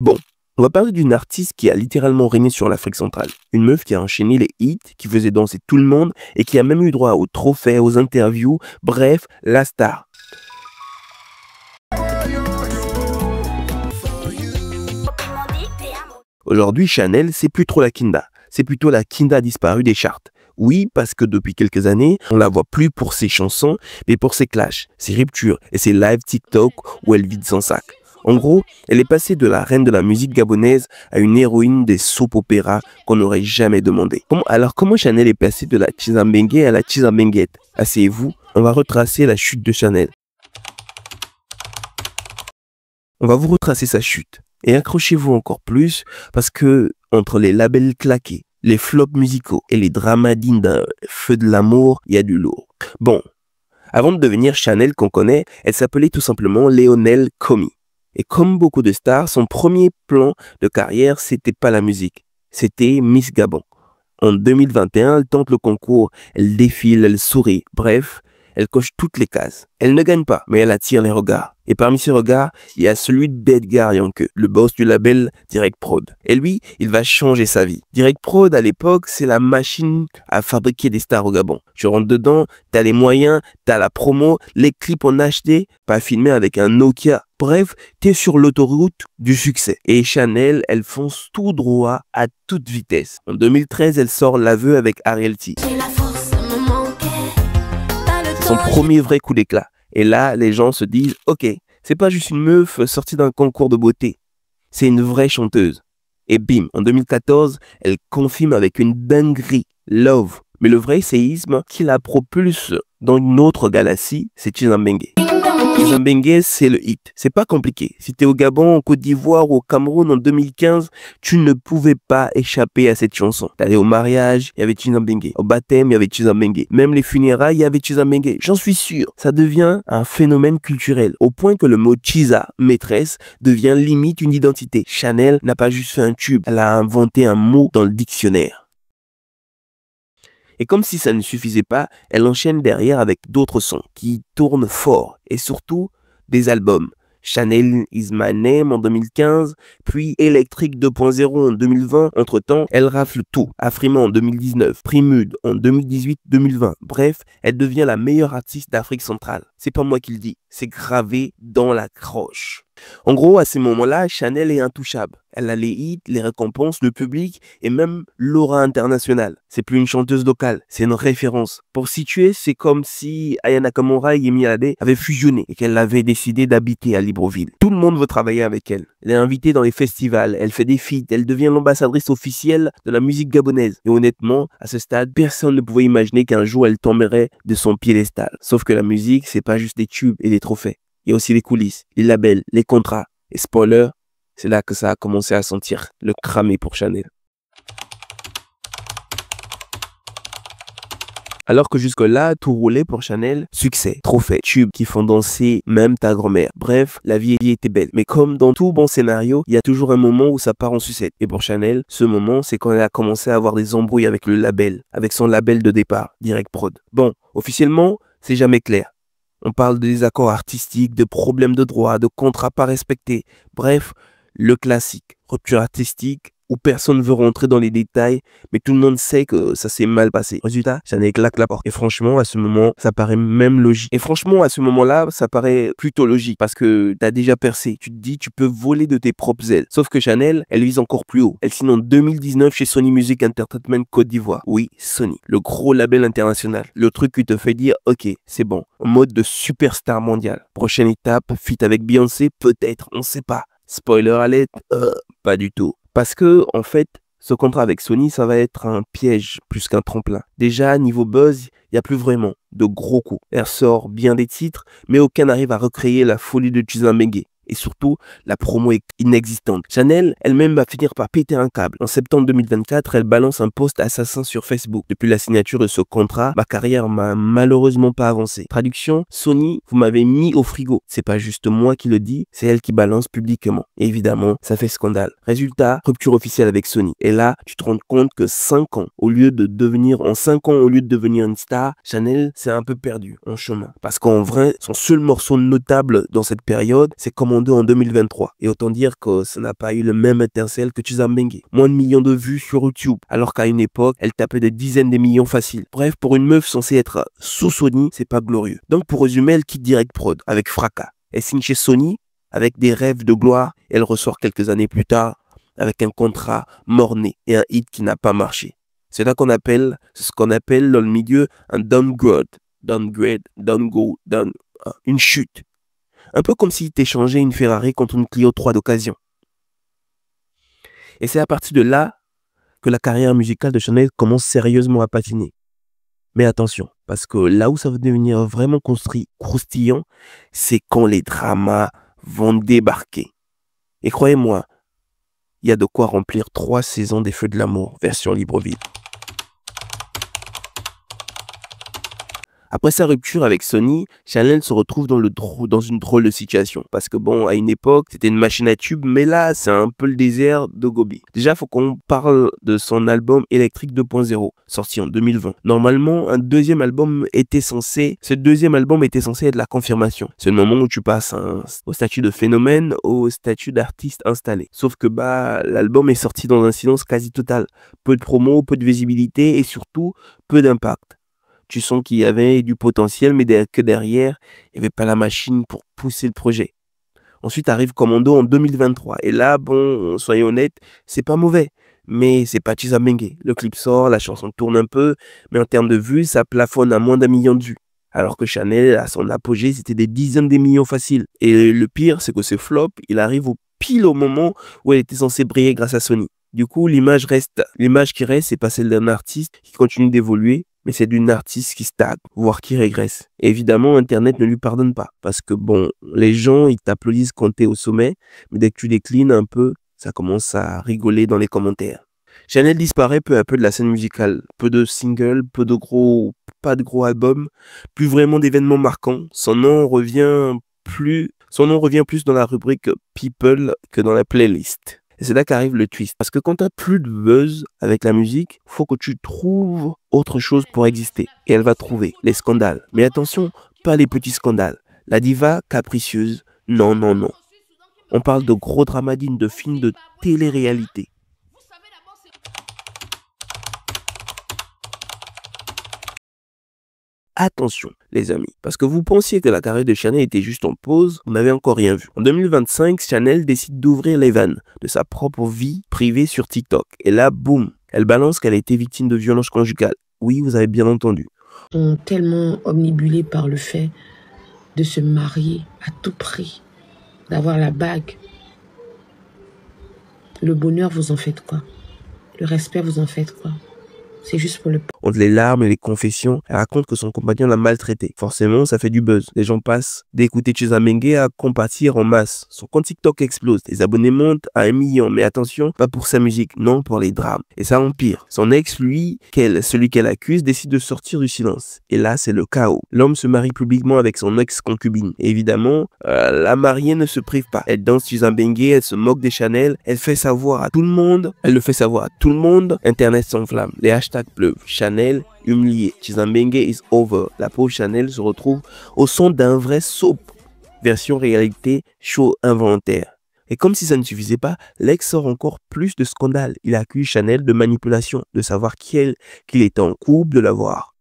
Bon, on va parler d'une artiste qui a littéralement régné sur l'Afrique centrale. Une meuf qui a enchaîné les hits, qui faisait danser tout le monde et qui a même eu droit aux trophées, aux interviews, bref, la star. Aujourd'hui, Chanel, c'est plus trop la Kinda. C'est plutôt la Kinda disparue des charts. Oui, parce que depuis quelques années, on la voit plus pour ses chansons, mais pour ses clashs, ses ruptures et ses lives TikTok où elle vide son sac. En gros, elle est passée de la reine de la musique gabonaise à une héroïne des soap-opéras qu'on n'aurait jamais demandé. Alors comment Chanel est passée de la Tchizambenge à la Tchizambengette? Asseyez-vous, on va retracer la chute de Chanel. On va vous retracer sa chute. Et accrochez-vous encore plus parce que entre les labels claqués, les flops musicaux et les dramadines d'un feu de l'amour, il y a du lourd. Bon, avant de devenir Chanel qu'on connaît, elle s'appelait tout simplement Léonelle Comy. Et comme beaucoup de stars, son premier plan de carrière, c'était pas la musique, c'était Miss Gabon. En 2021, elle tente le concours, elle défile, elle sourit, bref, elle coche toutes les cases. Elle ne gagne pas, mais elle attire les regards. Et parmi ces regards, il y a celui d'Edgar Yanke, le boss du label Direct Prod. Et lui, il va changer sa vie. Direct Prod, à l'époque, c'est la machine à fabriquer des stars au Gabon. Tu rentres dedans, t'as les moyens, t'as la promo, les clips en HD, pas filmés avec un Nokia. Bref, t'es sur l'autoroute du succès. Et Chanel, elle fonce tout droit à toute vitesse. En 2013, elle sort l'aveu avec Ariel T. Son premier vrai coup d'éclat. Et là, les gens se disent, ok, c'est pas juste une meuf sortie d'un concours de beauté. C'est une vraie chanteuse. Et bim, en 2014, elle confirme avec une dinguerie, Love. Mais le vrai séisme qui la propulse dans une autre galaxie, c'est Tchizambenge. Tchizambenge, c'est le hit. C'est pas compliqué. Si t'es au Gabon, en Côte d'Ivoire ou au Cameroun en 2015, tu ne pouvais pas échapper à cette chanson. T'allais au mariage, il y avait Tchizambenge. Au baptême, il y avait Tchizambenge. Même les funérailles, il y avait Tchizambenge. J'en suis sûr. Ça devient un phénomène culturel, au point que le mot Chiza, maîtresse, devient limite une identité. Chanel n'a pas juste fait un tube, elle a inventé un mot dans le dictionnaire. Et comme si ça ne suffisait pas, elle enchaîne derrière avec d'autres sons qui tournent fort et surtout des albums. Chanel Is My Name en 2015, puis Electric 2.0 en 2020. Entre-temps, elle rafle tout. Afrima en 2019, Primude en 2018-2020. Bref, elle devient la meilleure artiste d'Afrique centrale. C'est pas moi qui le dis, c'est gravé dans la croche. En gros, à ces moments-là, Chanel est intouchable. Elle a les hits, les récompenses, le public et même l'aura internationale. C'est plus une chanteuse locale, c'est une référence. Pour situer, c'est comme si Aya Nakamura et Yemi Alade avaient fusionné et qu'elle avait décidé d'habiter à Libreville. Tout le monde veut travailler avec elle. Elle est invitée dans les festivals, elle fait des feats, elle devient l'ambassadrice officielle de la musique gabonaise. Et honnêtement, à ce stade, personne ne pouvait imaginer qu'un jour elle tomberait de son piédestal. Sauf que la musique, c'est pas juste des tubes et des trophées. Il y a aussi les coulisses, les labels, les contrats. Et spoiler, c'est là que ça a commencé à sentir le cramé pour Chanel. Alors que jusque-là, tout roulait pour Chanel, succès, trophées, tubes qui font danser même ta grand-mère. Bref, la vie était belle. Mais comme dans tout bon scénario, il y a toujours un moment où ça part en sucette. Et pour Chanel, ce moment, c'est quand elle a commencé à avoir des embrouilles avec le label, avec son label de départ, Direct Prod. Bon, officiellement, c'est jamais clair. On parle de désaccords artistiques, de problèmes de droit, de contrats pas respectés. Bref, le classique. Rupture artistique où personne ne veut rentrer dans les détails, mais tout le monde sait que ça s'est mal passé. Résultat, Chanel claque la porte. Et franchement, à ce moment, ça paraît même logique. Et franchement, à ce moment-là, ça paraît plutôt logique parce que t'as déjà percé. Tu te dis, tu peux voler de tes propres ailes. Sauf que Chanel, elle vise encore plus haut. Elle signe en 2019 chez Sony Music Entertainment Côte d'Ivoire. Oui, Sony. Le gros label international. Le truc qui te fait dire, ok, c'est bon. En mode de superstar mondiale. Prochaine étape, feat avec Beyoncé, peut-être, on sait pas. Spoiler alert, pas du tout. Parce que, en fait, ce contrat avec Sony, ça va être un piège plus qu'un tremplin. Déjà, niveau buzz, il n'y a plus vraiment de gros coups. Elle sort bien des titres, mais aucun n'arrive à recréer la folie de Tchizambenge. Et surtout, la promo est inexistante. Chanel, elle-même va finir par péter un câble. En septembre 2024, elle balance un post assassin sur Facebook. Depuis la signature de ce contrat, ma carrière m'a malheureusement pas avancé. Traduction, Sony, vous m'avez mis au frigo. C'est pas juste moi qui le dis, c'est elle qui balance publiquement. Et évidemment, ça fait scandale. Résultat, rupture officielle avec Sony. Et là, tu te rends compte que 5 ans, au lieu de devenir une star, Chanel s'est un peu perdu en chemin. Parce qu'en vrai, son seul morceau notable dans cette période, c'est Comment Commando en 2023. Et autant dire que ça n'a pas eu le même étincelle que Chizambenge. Moins de millions de vues sur YouTube, alors qu'à une époque, elle tapait des dizaines de millions faciles. Bref, pour une meuf censée être sous Sony, c'est pas glorieux. Donc pour résumer, elle quitte Direct Prod avec fracas. Elle signe chez Sony avec des rêves de gloire. Elle ressort quelques années plus tard avec un contrat mort-né et un hit qui n'a pas marché. C'est ce qu'on appelle dans le milieu un downgrade, une chute. Un peu comme si tu échangeais une Ferrari contre une Clio 3 d'occasion. Et c'est à partir de là que la carrière musicale de Chanel commence sérieusement à patiner. Mais attention, parce que là où ça va devenir vraiment croustillant, c'est quand les dramas vont débarquer. Et croyez-moi, il y a de quoi remplir 3 saisons des Feux de l'amour, version Libreville. Après sa rupture avec Sony, Chanel se retrouve dans une drôle de situation. Parce que bon, à une époque, c'était une machine à tubes, mais là, c'est un peu le désert de Gobi. Déjà, il faut qu'on parle de son album Electric 2.0, sorti en 2020. Normalement, ce deuxième album était censé être la confirmation. C'est le moment où tu passes au statut de phénomène au statut d'artiste installé. Sauf que l'album est sorti dans un silence quasi total. Peu de promo, peu de visibilité et surtout, peu d'impact. Tu sens qu'il y avait du potentiel, mais que derrière, il n'y avait pas la machine pour pousser le projet. Ensuite arrive Commando en 2023. Et là, bon, soyons honnêtes, c'est pas mauvais. Mais c'est pas Chizambenge. Le clip sort, la chanson tourne un peu, mais en termes de vues, ça plafonne à moins d'1 million de vues. Alors que Chanel, à son apogée, c'était des dizaines de millions faciles. Et le pire, c'est que ce flop, il arrive pile au moment où elle était censée briller grâce à Sony. Du coup, l'image qui reste, c'est pas celle d'un artiste qui continue d'évoluer, mais c'est d'une artiste qui stagne, voire qui régresse. Et évidemment, Internet ne lui pardonne pas. Parce que bon, les gens, ils t'applaudissent quand t'es au sommet, mais dès que tu déclines un peu, ça commence à rigoler dans les commentaires. Chanel disparaît peu à peu de la scène musicale. Peu de singles, pas de gros albums, plus vraiment d'événements marquants. Son nom revient plus dans la rubrique People que dans la playlist. Et c'est là qu'arrive le twist. Parce que quand tu n'as plus de buzz avec la musique, faut que tu trouves autre chose pour exister. Et elle va trouver les scandales. Mais attention, pas les petits scandales. La diva capricieuse, non. On parle de gros dramas dignes de films de télé-réalité. Attention, les amis, parce que vous pensiez que la carrière de Chanel était juste en pause, vous n'avez encore rien vu. En 2025, Chanel décide d'ouvrir les vannes de sa propre vie privée sur TikTok. Et là, boum, elle balance qu'elle a été victime de violences conjugales. Oui, vous avez bien entendu. Sont tellement omnibulés par le fait de se marier à tout prix, d'avoir la bague. Le bonheur, vous en faites quoi? Le respect, vous en faites quoi? C'est juste pour le... Entre les larmes et les confessions, elle raconte que son compagnon l'a maltraité. Forcément, ça fait du buzz. Les gens passent d'écouter Chizambenge à compatir en masse. Son compte TikTok explose. Les abonnés montent à 1 million. Mais attention, pas pour sa musique, non, pour les drames. Et ça empire. Son ex, lui, celui qu'elle accuse, décide de sortir du silence. Et là, c'est le chaos. L'homme se marie publiquement avec son ex-concubine. Et évidemment, la mariée ne se prive pas. Elle danse Chizambenge, elle se moque des Chanel, elle le fait savoir à tout le monde. Internet s'enflamme. Les hashtags pleuvent. Chanel humilié. Chizambenge is over. La pauvre Chanel se retrouve au son d'un vrai soap. Version réalité show inventaire. Et comme si ça ne suffisait pas, l'ex sort encore plus de scandales. Il accuse Chanel de manipulation, de savoir qu'il était en couple, d'en avoir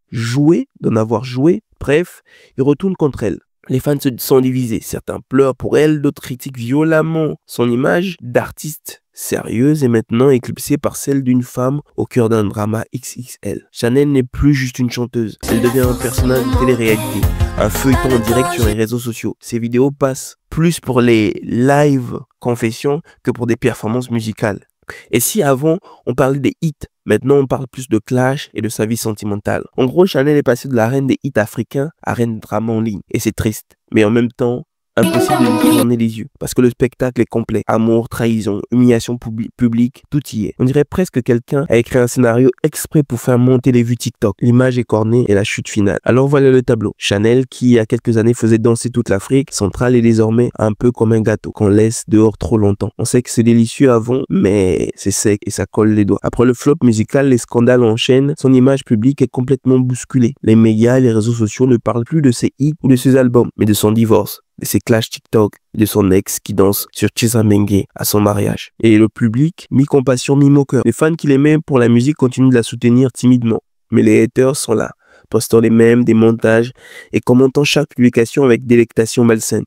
joué. Bref, il retourne contre elle. Les fans se sont divisés. Certains pleurent pour elle, d'autres critiquent violemment son image d'artiste sérieuse est maintenant éclipsée par celle d'une femme au cœur d'un drama XXL. Chanel n'est plus juste une chanteuse, elle devient un personnage de télé-réalité, un feuilleton en direct sur les réseaux sociaux. Ses vidéos passent plus pour les live confessions que pour des performances musicales. Et si avant on parlait des hits, maintenant on parle plus de clash et de sa vie sentimentale. En gros, Chanel est passée de la reine des hits africains à reine de drama en ligne. Et c'est triste, mais en même temps, impossible de lui tourner les yeux, parce que le spectacle est complet. Amour, trahison, humiliation publique, tout y est. On dirait presque que quelqu'un a écrit un scénario exprès pour faire monter les vues TikTok. L'image est cornée et la chute finale. Alors voilà le tableau. Chanel, qui il y a quelques années faisait danser toute l'Afrique centrale, est désormais un peu comme un gâteau qu'on laisse dehors trop longtemps. On sait que c'est délicieux avant, mais c'est sec et ça colle les doigts. Après le flop musical, les scandales enchaînent, son image publique est complètement bousculée. Les médias et les réseaux sociaux ne parlent plus de ses hits ou de ses albums, mais de son divorce. de ses clashs TikTok, de son ex qui danse sur Chizamengue à son mariage. Et le public, mi-compassion, mi-moqueur. Les fans qui l'aimaient pour la musique continuent de la soutenir timidement. Mais les haters sont là, postant les mèmes, des montages et commentant chaque publication avec délectation malsaine.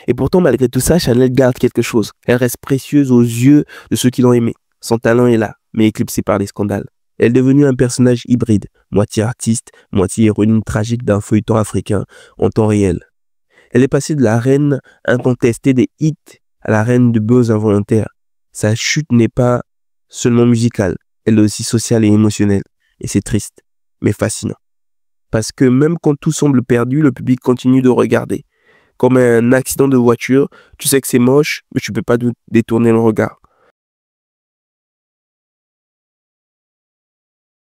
Et pourtant, malgré tout ça, Chanel garde quelque chose. Elle reste précieuse aux yeux de ceux qui l'ont aimée. Son talent est là, mais éclipsé par les scandales. Elle est devenue un personnage hybride, moitié artiste, moitié héroïne tragique d'un feuilleton africain en temps réel. Elle est passée de la reine incontestée des hits à la reine du buzz involontaire. Sa chute n'est pas seulement musicale, elle est aussi sociale et émotionnelle. Et c'est triste, mais fascinant. Parce que même quand tout semble perdu, le public continue de regarder. Comme un accident de voiture, tu sais que c'est moche, mais tu peux pas détourner le regard.